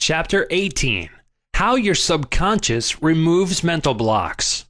Chapter 18: How Your Subconscious Removes Mental Blocks.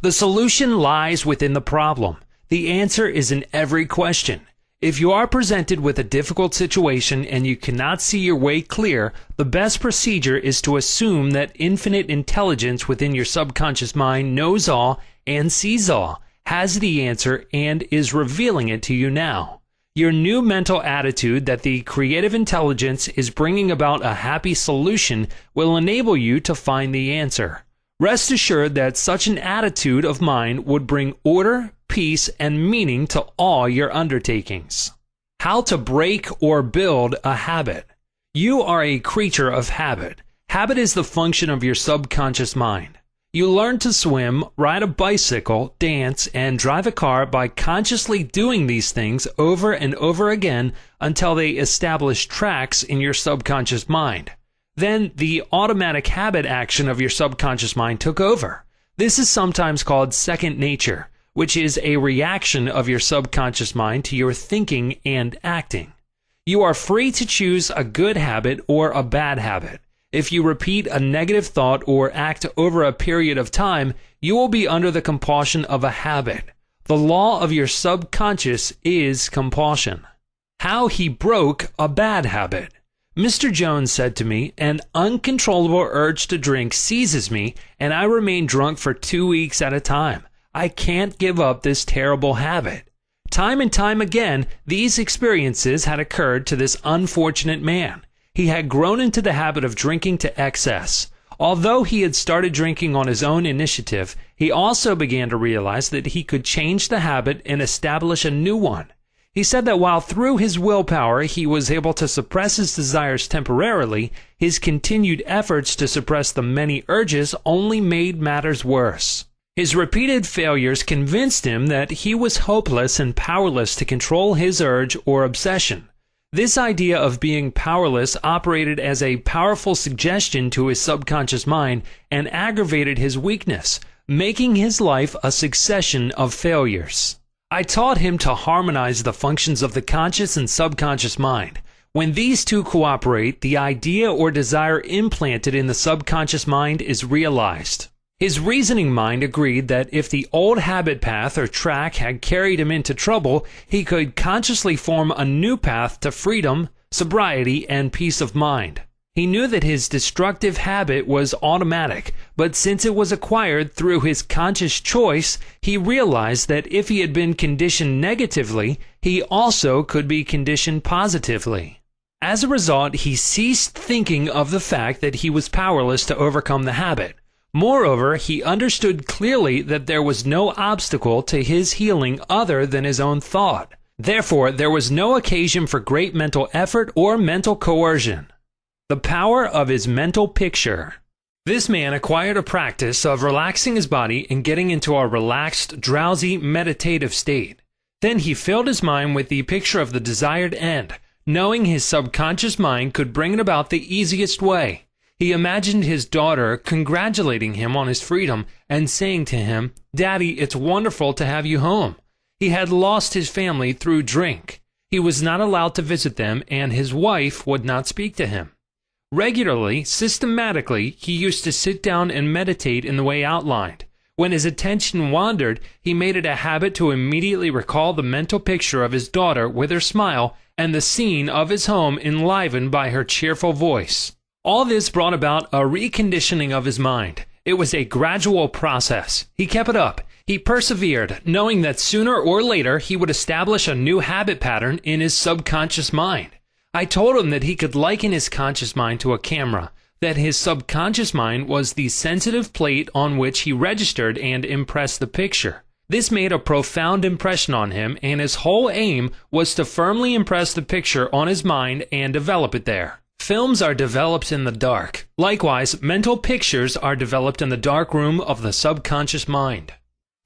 The solution lies within the problem. The answer is in every question. If you are presented with a difficult situation and you cannot see your way clear, the best procedure is to assume that infinite intelligence within your subconscious mind knows all and sees all, has the answer, and is revealing it to you now. Your new mental attitude that the creative intelligence is bringing about a happy solution will enable you to find the answer. Rest assured that such an attitude of mind would bring order, peace, and meaning to all your undertakings. How to break or build a habit. You are a creature of habit. Habit is the function of your subconscious mind. You learn to swim, ride a bicycle, dance, and drive a car by consciously doing these things over and over again until they establish tracks in your subconscious mind. Then the automatic habit action of your subconscious mind took over. This is sometimes called second nature, which is a reaction of your subconscious mind to your thinking and acting. You are free to choose a good habit or a bad habit. If you repeat a negative thought or act over a period of time, you will be under the compulsion of a habit. The law of your subconscious is compulsion. How he broke a bad habit. Mr. Jones said to me, "An uncontrollable urge to drink seizes me, and I remain drunk for 2 weeks at a time. I can't give up this terrible habit." Time and time again, these experiences had occurred to this unfortunate man. He had grown into the habit of drinking to excess. Although he had started drinking on his own initiative, he also began to realize that he could change the habit and establish a new one. He said that while through his willpower he was able to suppress his desires temporarily, his continued efforts to suppress the many urges only made matters worse. His repeated failures convinced him that he was hopeless and powerless to control his urge or obsession. This idea of being powerless operated as a powerful suggestion to his subconscious mind and aggravated his weakness, making his life a succession of failures. I taught him to harmonize the functions of the conscious and subconscious mind. When these two cooperate, the idea or desire implanted in the subconscious mind is realized. His reasoning mind agreed that if the old habit path or track had carried him into trouble, he could consciously form a new path to freedom, sobriety, and peace of mind. He knew that his destructive habit was automatic, but since it was acquired through his conscious choice, he realized that if he had been conditioned negatively, he also could be conditioned positively. As a result, he ceased thinking of the fact that he was powerless to overcome the habit. Moreover, he understood clearly that there was no obstacle to his healing other than his own thought. Therefore, there was no occasion for great mental effort or mental coercion. The power of his mental picture. This man acquired a practice of relaxing his body and getting into a relaxed, drowsy, meditative state. Then he filled his mind with the picture of the desired end, knowing his subconscious mind could bring it about the easiest way. He imagined his daughter congratulating him on his freedom and saying to him, "Daddy, it's wonderful to have you home." He had lost his family through drink. He was not allowed to visit them, and his wife would not speak to him. Regularly, systematically, he used to sit down and meditate in the way outlined. When his attention wandered, he made it a habit to immediately recall the mental picture of his daughter with her smile and the scene of his home enlivened by her cheerful voice. All this brought about a reconditioning of his mind. It was a gradual process. He kept it up. He persevered, knowing that sooner or later he would establish a new habit pattern in his subconscious mind. I told him that he could liken his conscious mind to a camera, that his subconscious mind was the sensitive plate on which he registered and impressed the picture. This made a profound impression on him, and his whole aim was to firmly impress the picture on his mind and develop it there. Films are developed in the dark. Likewise, mental pictures are developed in the dark room of the subconscious mind.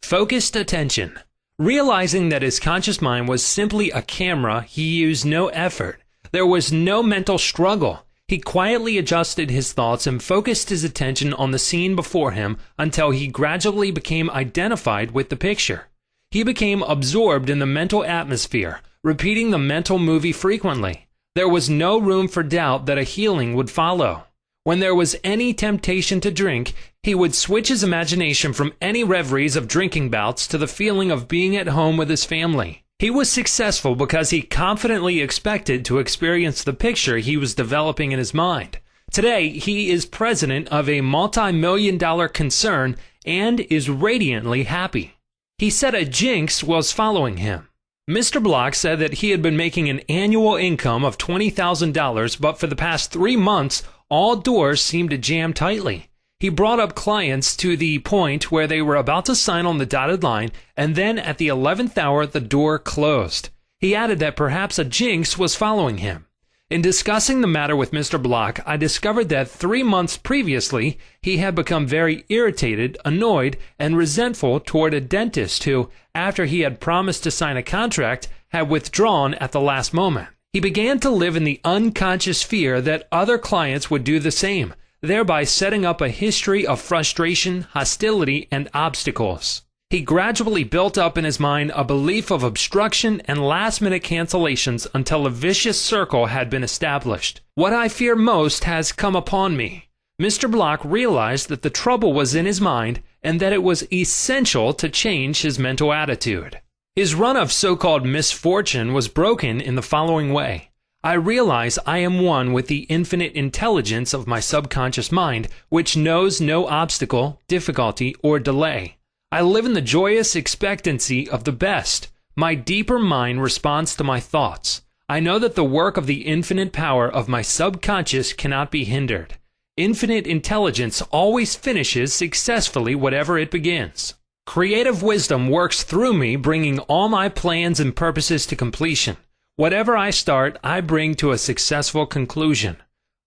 Focused attention. Realizing that his conscious mind was simply a camera, he used no effort. There was no mental struggle. He quietly adjusted his thoughts and focused his attention on the scene before him until he gradually became identified with the picture. He became absorbed in the mental atmosphere, repeating the mental movie frequently. There was no room for doubt that a healing would follow. When there was any temptation to drink, he would switch his imagination from any reveries of drinking bouts to the feeling of being at home with his family. He was successful because he confidently expected to experience the picture he was developing in his mind. Today, he is president of a multi-million-dollar concern and is radiantly happy. He said a jinx was following him. Mr. Block said that he had been making an annual income of $20,000, but for the past 3 months, all doors seemed to jam tightly. He brought up clients to the point where they were about to sign on the dotted line, and then at the 11th hour, the door closed. He added that perhaps a jinx was following him. In discussing the matter with Mr. Block, I discovered that 3 months previously, he had become very irritated, annoyed, and resentful toward a dentist who, after he had promised to sign a contract, had withdrawn at the last moment. He began to live in the unconscious fear that other clients would do the same, thereby setting up a history of frustration, hostility, and obstacles. He gradually built up in his mind a belief of obstruction and last-minute cancellations until a vicious circle had been established. What I fear most has come upon me. Mr. Block realized that the trouble was in his mind and that it was essential to change his mental attitude. His run of so-called misfortune was broken in the following way. I realize I am one with the infinite intelligence of my subconscious mind, which knows no obstacle, difficulty, or delay. I live in the joyous expectancy of the best. My deeper mind responds to my thoughts. I know that the work of the infinite power of my subconscious cannot be hindered. Infinite intelligence always finishes successfully whatever it begins. Creative wisdom works through me, bringing all my plans and purposes to completion. Whatever I start, I bring to a successful conclusion.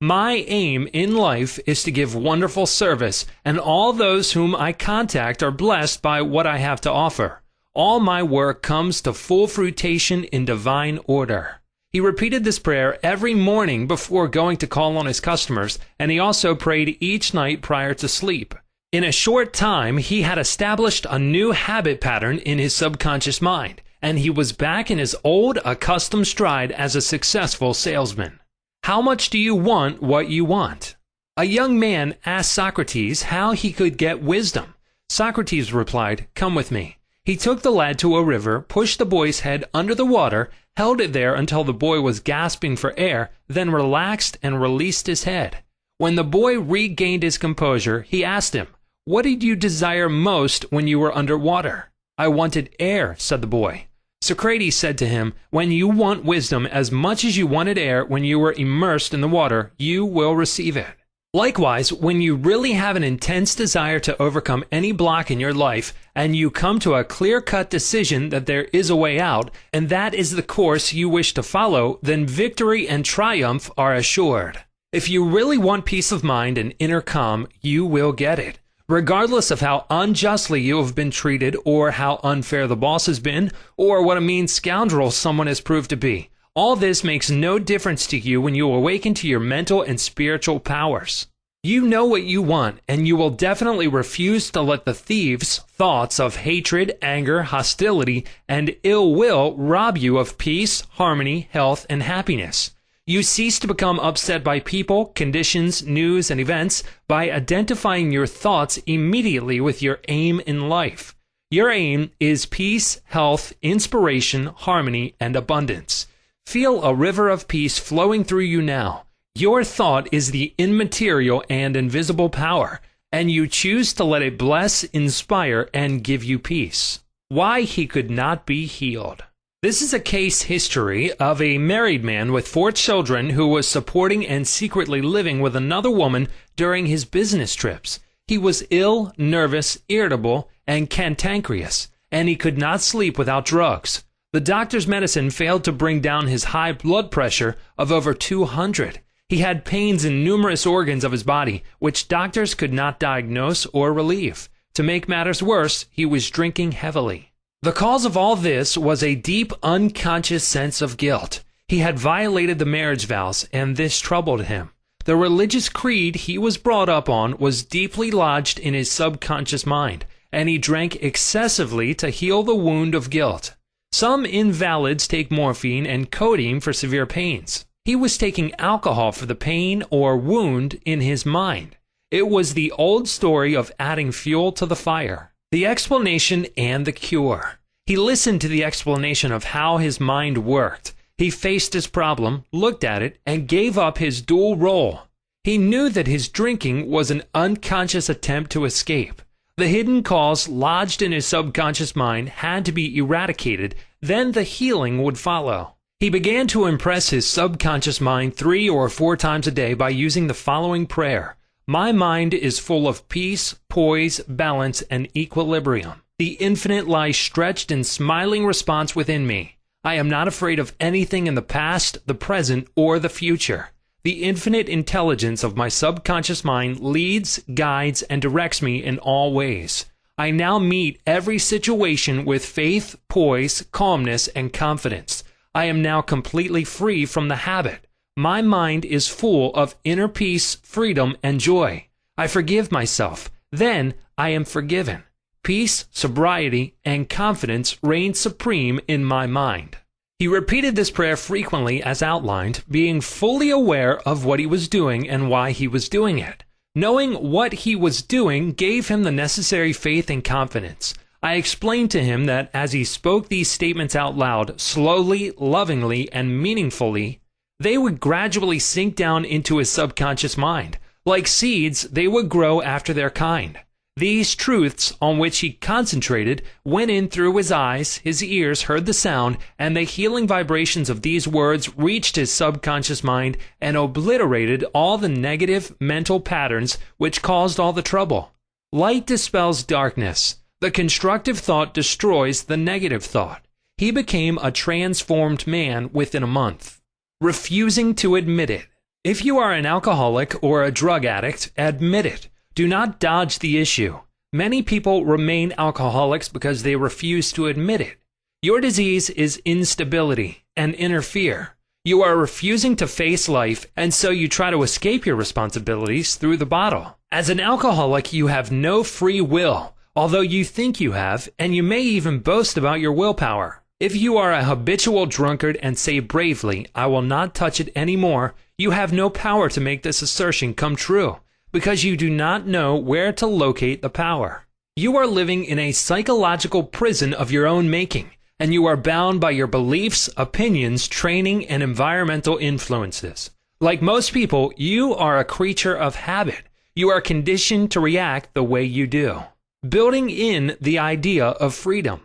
My aim in life is to give wonderful service, and all those whom I contact are blessed by what I have to offer. All my work comes to full fruition in divine order. He repeated this prayer every morning before going to call on his customers, and he also prayed each night prior to sleep. In a short time, he had established a new habit pattern in his subconscious mind, and he was back in his old accustomed stride as a successful salesman. How much do you want what you want? A young man asked Socrates how he could get wisdom. Socrates replied, "Come with me." He took the lad to a river, pushed the boy's head under the water, held it there until the boy was gasping for air, then relaxed and released his head. When the boy regained his composure, he asked him, "What did you desire most when you were under water?" "I wanted air," said the boy. Socrates said to him, "When you want wisdom as much as you wanted air when you were immersed in the water, you will receive it." Likewise, when you really have an intense desire to overcome any block in your life, and you come to a clear-cut decision that there is a way out, and that is the course you wish to follow, then victory and triumph are assured. If you really want peace of mind and inner calm, you will get it. Regardless of how unjustly you have been treated, or how unfair the boss has been, or what a mean scoundrel someone has proved to be, all this makes no difference to you when you awaken to your mental and spiritual powers. You know what you want, and you will definitely refuse to let the thieves' thoughts of hatred, anger, hostility, and ill will rob you of peace, harmony, health, and happiness. You cease to become upset by people, conditions, news, and events by identifying your thoughts immediately with your aim in life. Your aim is peace, health, inspiration, harmony, and abundance. Feel a river of peace flowing through you now. Your thought is the immaterial and invisible power, and you choose to let it bless, inspire, and give you peace. Why he could not be healed. This is a case history of a married man with 4 children who was supporting and secretly living with another woman during his business trips. He was ill, nervous, irritable, and cantankerous, and he could not sleep without drugs. The doctor's medicine failed to bring down his high blood pressure of over 200. He had pains in numerous organs of his body, which doctors could not diagnose or relieve. To make matters worse, he was drinking heavily. The cause of all this was a deep, unconscious sense of guilt. He had violated the marriage vows, and this troubled him. The religious creed he was brought up on was deeply lodged in his subconscious mind, and he drank excessively to heal the wound of guilt. Some invalids take morphine and codeine for severe pains. He was taking alcohol for the pain or wound in his mind. It was the old story of adding fuel to the fire. The explanation and the cure. He listened to the explanation of how his mind worked. He faced his problem, looked at it, and gave up his dual role. He knew that his drinking was an unconscious attempt to escape. The hidden cause lodged in his subconscious mind had to be eradicated, then the healing would follow. He began to impress his subconscious mind 3 or 4 times a day by using the following prayer. My mind is full of peace, poise, balance, and equilibrium. The infinite lies stretched in smiling response within me. I am not afraid of anything in the past, the present, or the future. The infinite intelligence of my subconscious mind leads, guides, and directs me in all ways. I now meet every situation with faith, poise, calmness, and confidence. I am now completely free from the habit. My mind is full of inner peace, freedom, and joy. I forgive myself. Then I am forgiven. Peace, sobriety, and confidence reign supreme in my mind. He repeated this prayer frequently as outlined, being fully aware of what he was doing and why he was doing it. Knowing what he was doing gave him the necessary faith and confidence. I explained to him that as he spoke these statements out loud, slowly, lovingly, and meaningfully, they would gradually sink down into his subconscious mind. Like seeds, they would grow after their kind. These truths on which he concentrated went in through his eyes, his ears heard the sound, and the healing vibrations of these words reached his subconscious mind and obliterated all the negative mental patterns which caused all the trouble. Light dispels darkness. The constructive thought destroys the negative thought. He became a transformed man within a month. Refusing to admit it. If you are an alcoholic or a drug addict, admit it. Do not dodge the issue. Many people remain alcoholics because they refuse to admit it. Your disease is instability and inner fear. You are refusing to face life, and so you try to escape your responsibilities through the bottle. As an alcoholic, you have no free will, although you think you have, and you may even boast about your willpower. If you are a habitual drunkard and say bravely, I will not touch it anymore, you have no power to make this assertion come true, because you do not know where to locate the power. You are living in a psychological prison of your own making, and you are bound by your beliefs, opinions, training, and environmental influences. Like most people, you are a creature of habit. You are conditioned to react the way you do. Building in the idea of freedom.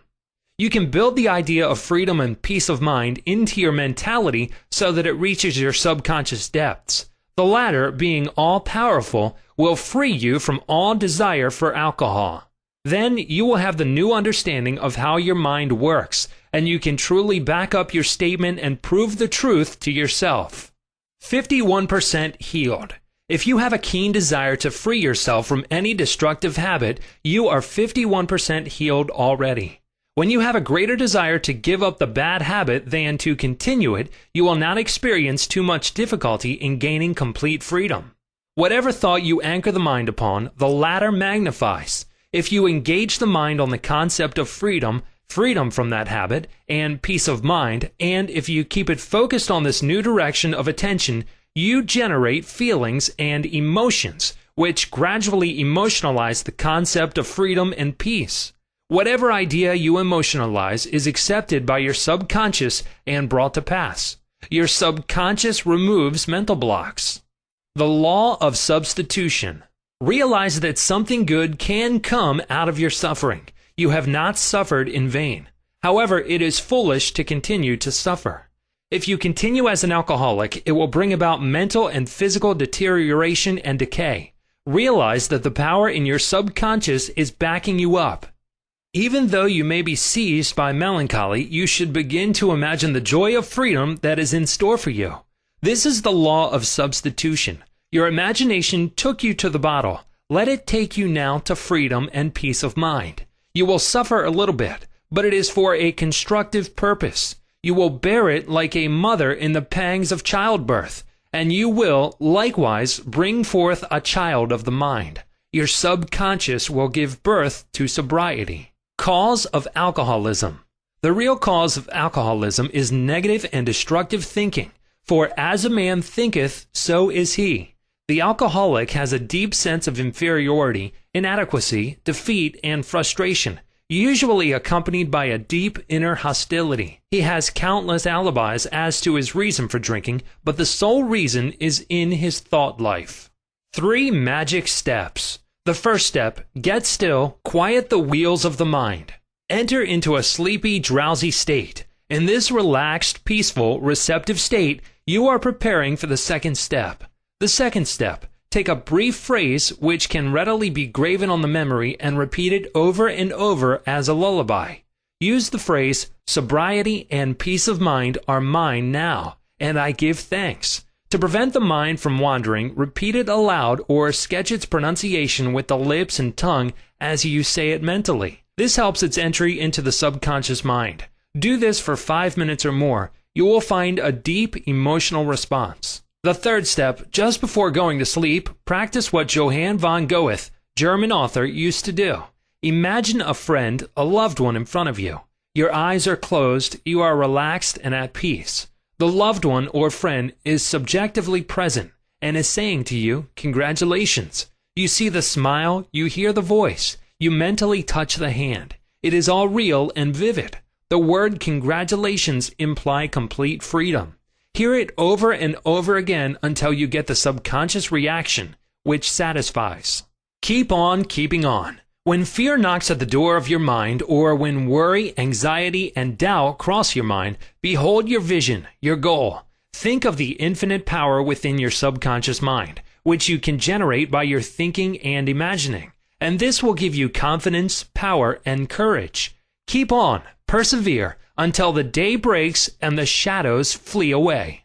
You can build the idea of freedom and peace of mind into your mentality so that it reaches your subconscious depths. The latter, being all-powerful, will free you from all desire for alcohol. Then you will have the new understanding of how your mind works, and you can truly back up your statement and prove the truth to yourself. 51% healed. If you have a keen desire to free yourself from any destructive habit, you are 51% healed already. When you have a greater desire to give up the bad habit than to continue it, you will not experience too much difficulty in gaining complete freedom. Whatever thought you anchor the mind upon, the latter magnifies. If you engage the mind on the concept of freedom, freedom from that habit, and peace of mind, and if you keep it focused on this new direction of attention, you generate feelings and emotions, which gradually emotionalize the concept of freedom and peace. Whatever idea you emotionalize is accepted by your subconscious and brought to pass. Your subconscious removes mental blocks. The law of substitution. Realize that something good can come out of your suffering. You have not suffered in vain. However, it is foolish to continue to suffer. If you continue as an alcoholic, it will bring about mental and physical deterioration and decay. Realize that the power in your subconscious is backing you up. Even though you may be seized by melancholy, you should begin to imagine the joy of freedom that is in store for you. This is the law of substitution. Your imagination took you to the bottle. Let it take you now to freedom and peace of mind. You will suffer a little bit, but it is for a constructive purpose. You will bear it like a mother in the pangs of childbirth, and you will, likewise, bring forth a child of the mind. Your subconscious will give birth to sobriety. Cause of alcoholism. The real cause of alcoholism is negative and destructive thinking. For as a man thinketh, so is he. The alcoholic has a deep sense of inferiority, inadequacy, defeat, and frustration, usually accompanied by a deep inner hostility. He has countless alibis as to his reason for drinking, but the sole reason is in his thought life. 3 magic steps. The first step, get still, quiet the wheels of the mind. Enter into a sleepy, drowsy state. In this relaxed, peaceful, receptive state, you are preparing for the second step. The second step, take a brief phrase which can readily be graven on the memory and repeated over and over as a lullaby. Use the phrase, sobriety and peace of mind are mine now, and I give thanks. To prevent the mind from wandering, repeat it aloud or sketch its pronunciation with the lips and tongue as you say it mentally. This helps its entry into the subconscious mind. Do this for 5 minutes or more. You will find a deep emotional response. The third step, just before going to sleep, practice what Johann von Goethe, German author, used to do. Imagine a friend, a loved one in front of you. Your eyes are closed, you are relaxed and at peace. The loved one or friend is subjectively present and is saying to you, congratulations. You see the smile, you hear the voice, you mentally touch the hand. It is all real and vivid. The word congratulations imply complete freedom. Hear it over and over again until you get the subconscious reaction, which satisfies. Keep on keeping on. When fear knocks at the door of your mind, or when worry, anxiety, and doubt cross your mind, behold your vision, your goal. Think of the infinite power within your subconscious mind, which you can generate by your thinking and imagining. And this will give you confidence, power, and courage. Keep on, persevere, until the day breaks and the shadows flee away.